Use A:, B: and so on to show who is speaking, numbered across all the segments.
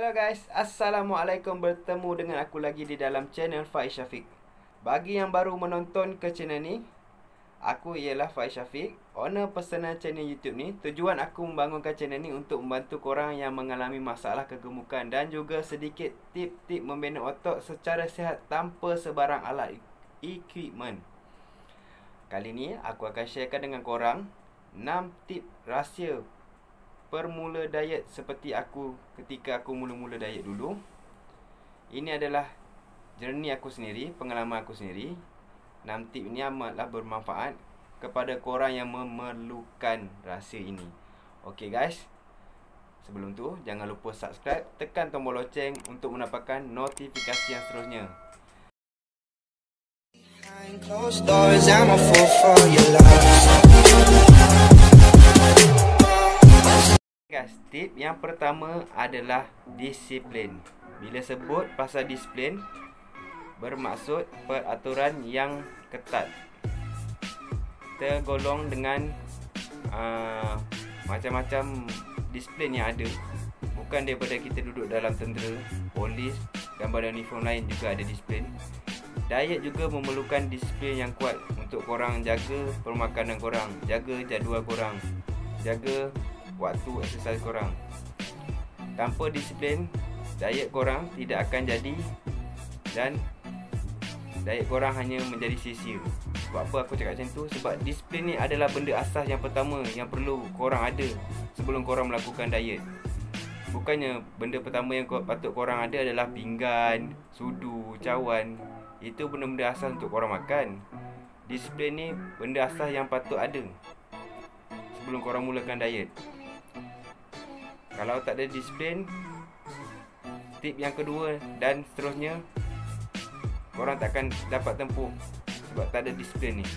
A: Hello guys, Assalamualaikum. Bertemu dengan aku lagi di dalam channel Faiz Syafiq. Bagi yang baru menonton ke channel ni, aku ialah Faiz Syafiq, owner personal channel YouTube ni. Tujuan aku membangunkan channel ni untuk membantu korang yang mengalami masalah kegemukan dan juga sedikit tip-tip membina otot secara sihat tanpa sebarang alat equipment. Kali ni aku akan sharekan dengan korang 6 tip rahsia permula diet seperti aku ketika aku mula-mula diet dulu. Ini adalah journey aku sendiri, pengalaman aku sendiri. 6 tip ini amatlah bermanfaat kepada korang yang memerlukan rahsia ini. Okey guys, sebelum tu jangan lupa subscribe, tekan tombol loceng untuk mendapatkan notifikasi yang seterusnya. Guys, tip yang pertama adalah disiplin. Bila sebut pasal disiplin, bermaksud peraturan yang ketat, tergolong dengan macam-macam disiplin yang ada. Bukan daripada kita duduk dalam tentera, polis dan badan uniform lain juga ada disiplin. Diet juga memerlukan disiplin yang kuat untuk korang jaga permakanan korang, jaga jadual korang, jaga waktu exercise korang. Tanpa disiplin, diet korang tidak akan jadi dan diet korang hanya menjadi sia-sia. Sebab apa aku cakap macam tu? Sebab disiplin ni adalah benda asas yang pertama yang perlu korang ada sebelum korang melakukan diet. Bukannya benda pertama yang patut korang ada adalah pinggan, sudu, cawan. Itu benda-benda asas untuk korang makan. Disiplin ni benda asas yang patut ada sebelum korang mulakan diet. Kalau tak ada disiplin, tip yang kedua dan seterusnya, korang takkan dapat tempuh sebab tak ada disiplin ni.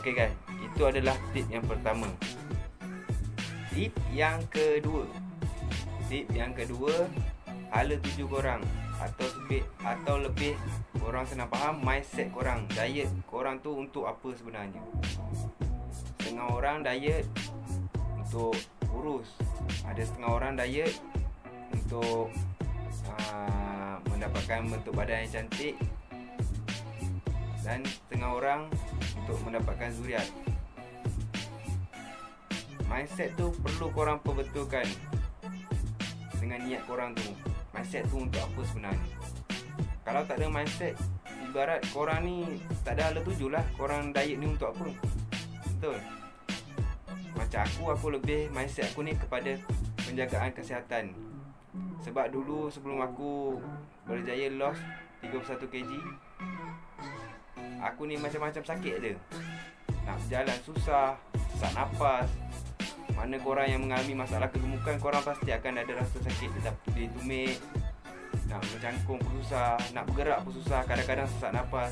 A: Okey guys, itu adalah tip yang pertama. Tip yang kedua, hala tuju korang atau lebih korang senang faham mindset korang. Diet korang tu untuk apa sebenarnya? Setengah orang diet untuk kurus, ada setengah orang diet untuk mendapatkan bentuk badan yang cantik, dan setengah orang untuk mendapatkan zuriat. Mindset tu perlu korang perbetulkan dengan niat korang tu. Mindset tu untuk apa sebenarnya? Kalau tak ada mindset, ibarat korang ni tak ada hala tuju lah. Korang diet ni untuk apa? Betul? Macam aku lebih mindset aku ni kepada penjagaan kesihatan. Sebab dulu sebelum aku berjaya loss 31 kg, aku ni macam-macam sakit je. Nak berjalan susah, sesak nafas. Mana korang yang mengalami masalah kegemukan, korang pasti akan ada rasa sakit di tumit. Nak mencangkung pun susah, nak bergerak pun susah, kadang-kadang sesak nafas.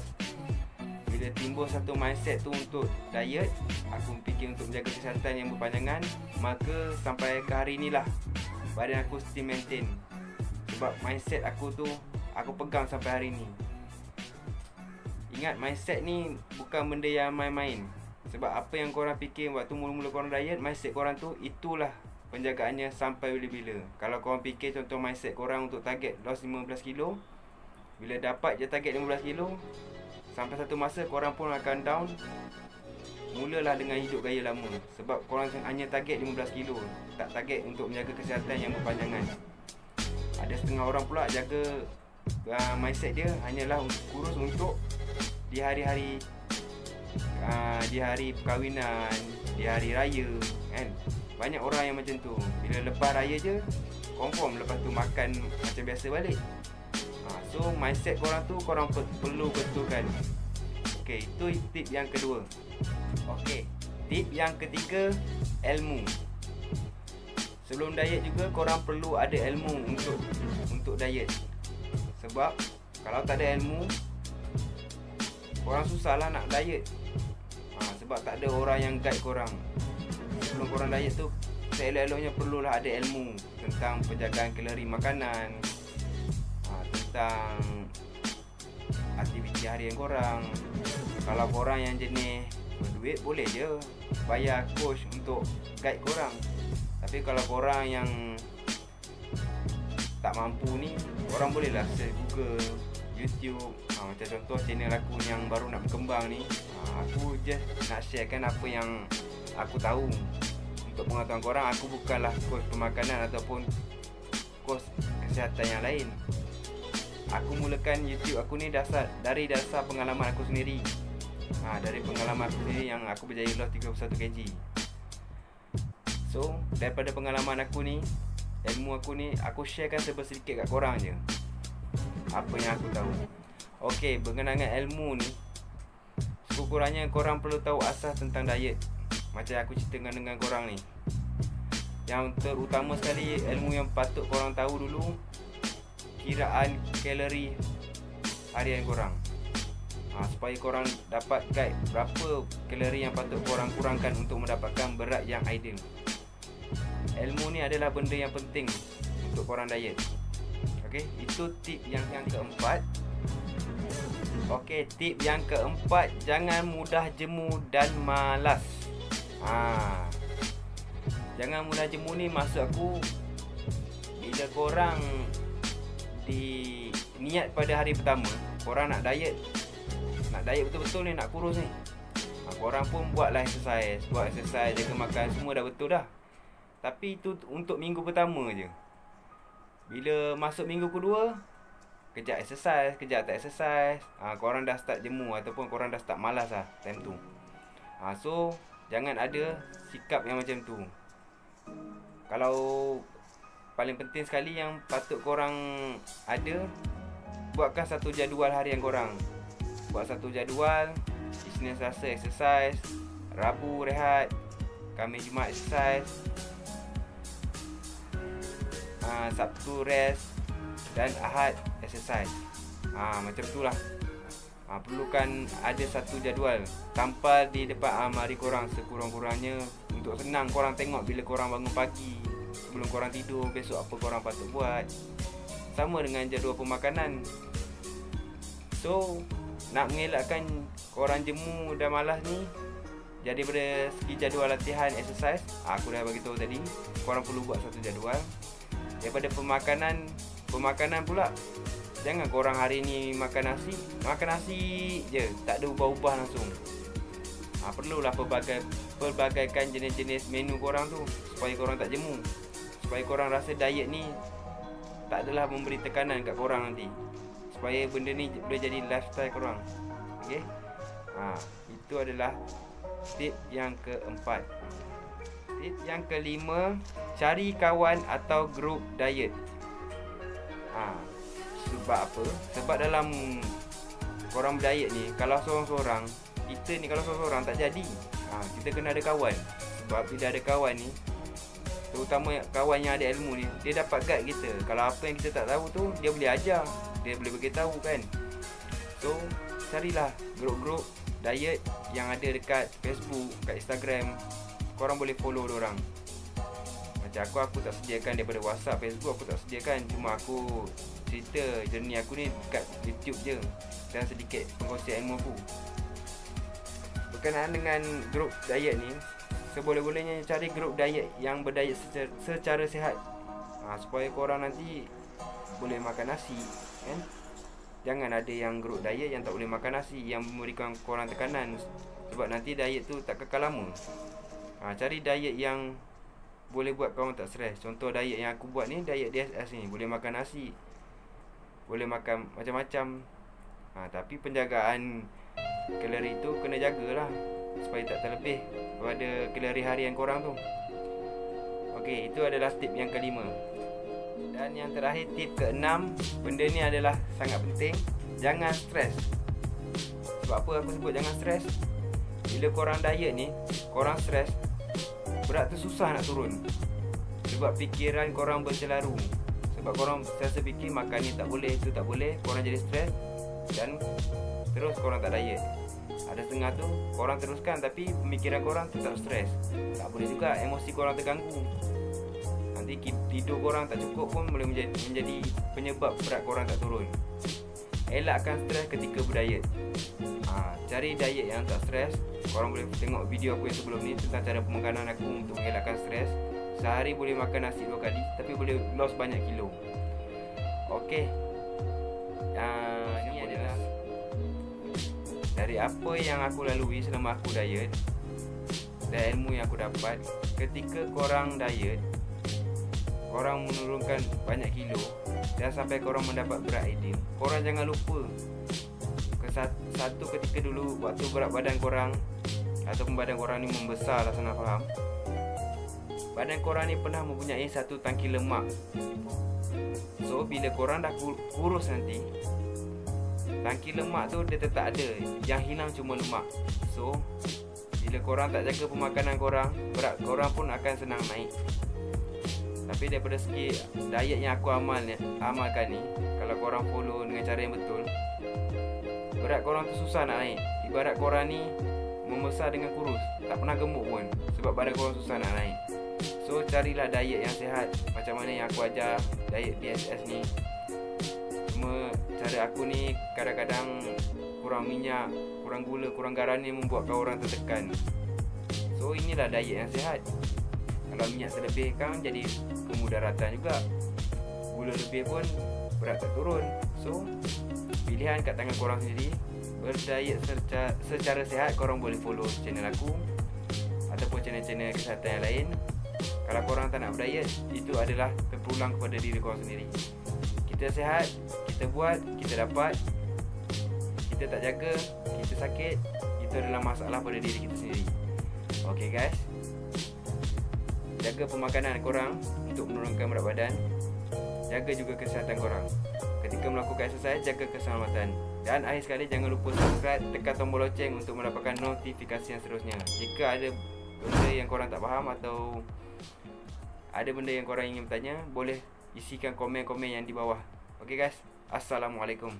A: Bila timbul satu mindset tu untuk diet, aku fikir untuk menjaga kesihatan yang berpanjangan, maka sampai ke hari inilah badan aku still maintain. Sebab mindset aku tu aku pegang sampai hari ni. Ingat, mindset ni bukan benda yang main-main. Sebab apa yang korang fikir waktu mula-mula korang diet, mindset korang tu itulah penjagaannya sampai bila-bila. Kalau korang fikir contoh mindset korang untuk target loss 15 kilo, bila dapat je target 15 kilo, sampai satu masa korang pun akan down. Mulalah dengan hidup gaya lama. Sebab korang hanya target 15 kilo, tak target untuk menjaga kesihatan yang berpanjangan. Ada setengah orang pula jaga mindset dia hanyalah kurus untuk di hari-hari di hari perkahwinan, di hari raya kan. Banyak orang yang macam tu. Bila lepas raya je, confirm lepas tu makan macam biasa balik. So mindset korang tu korang perlu betulkan. Okey, itu tip yang kedua. Okey, tip yang ketiga, ilmu. Sebelum diet juga korang perlu ada ilmu untuk diet. Sebab kalau tak ada ilmu, korang susahlah nak diet. Sebab tak ada orang yang guide korang. Sebelum korang diet tu, seelok-eloknya perlulah ada ilmu tentang penjagaan kalori makanan, tentang aktiviti harian korang. Kalau korang yang jenis berduit, boleh je bayar coach untuk guide korang. Tapi kalau korang yang mampu ni, korang boleh lah search Google, YouTube. Macam contoh channel aku yang baru nak berkembang ni, aku just nak sharekan apa yang aku tahu. Untuk pengetahuan korang, aku bukanlah coach pemakanan ataupun coach kesihatan yang lain. Aku mulakan YouTube aku ni dari dasar pengalaman aku sendiri. Dari pengalaman aku sendiri yang aku berjaya loss 31 kg. So, daripada pengalaman aku ni, ilmu aku ni, aku sharekan sedikit kat korang je apa yang aku tahu. Okey, berkenaan dengan ilmu ni, sekurang-kurangnya korang perlu tahu asas tentang diet. Macam aku ceritakan dengan korang ni, yang terutama sekali, ilmu yang patut korang tahu dulu, kiraan kalori harian korang. Supaya korang dapat guide berapa kalori yang patut korang kurangkan untuk mendapatkan berat yang ideal. Ilmu ni adalah benda yang penting untuk korang diet. Okey, itu tip yang keempat. Okey, tip yang keempat, jangan mudah jemu dan malas. Jangan mudah jemu ni maksud aku, bila korang niat pada hari pertama, korang nak diet betul-betul ni, nak kurus ni, korang pun buatlah exercise, jaga makan, semua dah betul dah. Tapi itu untuk minggu pertama je. Bila masuk minggu kedua, kejap exercise, kejap tak exercise, korang dah start jemu ataupun korang dah start malas lah time tu. So, jangan ada sikap yang macam tu. Kalau paling penting sekali yang patut korang ada, buatkan satu jadual harian korang. Buat satu jadual, Isnin Selasa exercise, Rabu rehat, Khamis Jumaat exercise, Sabtu rest, dan Ahad exercise. Macam tu lah. Perlukan ada satu jadual, tampal di depan almari korang sekurang-kurangnya, untuk senang korang tengok bila korang bangun pagi, sebelum korang tidur, besok apa korang patut buat. Sama dengan jadual pemakanan. So, nak mengelakkan korang jemu dan malas ni, jadi pada segi jadual latihan exercise, aku dah bagi tahu tadi, korang perlu buat satu jadual. Daripada pemakanan pula, jangan korang hari ni makan nasi je, tak ada ubah-ubah langsung. Perlulah pelbagaikan jenis-jenis menu korang tu, supaya korang tak jemu, supaya korang rasa diet ni tak adalah memberi tekanan kat korang nanti, supaya benda ni boleh jadi lifestyle korang. Okay? Itu adalah tip yang keempat. Tip yang kelima, cari kawan atau grup diet. Sebab apa? Sebab dalam korang berdiet ni, kalau seorang-seorang, kita ni kalau seorang-seorang tak jadi. Kita kena ada kawan. Sebab bila ada kawan ni, terutama kawan yang ada ilmu ni, dia dapat guide kita. Kalau apa yang kita tak tahu tu, dia boleh ajar, dia boleh bagi tahu kan. So, carilah grup-grup diet yang ada dekat Facebook, kat Instagram. Korang boleh follow diorang. Macam aku tak sediakan daripada WhatsApp, Facebook aku tak sediakan. Cuma aku cerita journey aku ni dekat YouTube je, dan sedikit pengkongsian ilmu aku. Berkenaan dengan grup diet ni, seboleh-bolehnya cari grup diet yang berdiet secara sihat, supaya korang nanti boleh makan nasi kan. Jangan ada yang grup diet yang tak boleh makan nasi, yang memberikan korang tekanan, sebab nanti diet tu tak kekal lama. Cari diet yang boleh buat korang tak stres. Contoh diet yang aku buat ni, diet DSS ni, boleh makan nasi, boleh makan macam-macam. Tapi penjagaan kalori tu kena jagalah, supaya tak terlebih pada kalori harian korang tu. Okey, itu adalah tip yang kelima. Dan yang terakhir, tip keenam, benda ni adalah sangat penting. Jangan stres. Sebab apa aku sebut jangan stres? Bila korang diet ni, korang stres, berat tu susah nak turun. Sebab fikiran korang bercelaru. Sebab korang sentiasa fikir makan ni tak boleh, tu tak boleh. Korang jadi stres, dan terus korang tak diet. Ada setengah tu korang teruskan, tapi pemikiran korang tetap stres. Tak boleh juga, emosi korang terganggu. Nanti tidur korang tak cukup pun boleh menjadi penyebab berat korang tak turun. Elakkan stres ketika berdiet. Cari diet yang tak stres. Korang boleh tengok video aku yang sebelum ni tentang cara pemakanan aku untuk mengelakkan stres. Sehari boleh makan nasi 2 kali, tapi boleh loss banyak kilo. Okey. Ini adalah dari apa yang aku lalui selama aku diet dan ilmu yang aku dapat. Ketika korang diet, korang menurunkan banyak kilo dan sampai korang mendapat berat ideal, korang jangan lupa satu ketika dulu waktu berat badan korang ataupun badan korang ni membesar lah, senang faham, badan korang ni pernah mempunyai satu tangki lemak. So bila korang dah kurus nanti, tangki lemak tu dia tetap ada, yang hilang cuma lemak. So bila korang tak jaga pemakanan korang, berat korang pun akan senang naik. Tapi daripada segi diet yang aku amalkan ni, kalau korang follow dengan cara yang betul, berat korang tu susah nak naik. Ibarat korang ni membesar dengan kurus, tak pernah gemuk pun, sebab badan korang susah nak naik. So carilah diet yang sihat, macam mana yang aku ajar diet BSS ni. Cuma cara aku ni kadang-kadang kurang minyak, kurang gula, kurang garam ni membuatkan orang tertekan. So inilah diet yang sihat. Kalau minyak terlebihkan jadi kemudaratan juga, gula lebih pun berat tak turun. So pilihan kat tangan korang sendiri. Berdiet secara sihat, korang boleh follow channel aku ataupun channel-channel kesihatan yang lain. Kalau korang tak nak berdiet, itu adalah terpulang kepada diri korang sendiri. Kita sihat, kita buat, kita dapat. Kita tak jaga, kita sakit, itu adalah masalah pada diri kita sendiri. Okay guys, jaga pemakanan korang untuk menurunkan berat badan. Jaga juga kesihatan korang. Ketika melakukan exercise, jaga keselamatan. Dan akhir sekali, jangan lupa subscribe, tekan tombol loceng untuk mendapatkan notifikasi yang seterusnya. Jika ada benda yang korang tak faham atau ada benda yang korang ingin bertanya, boleh isikan komen-komen yang di bawah. Okay guys, Assalamualaikum.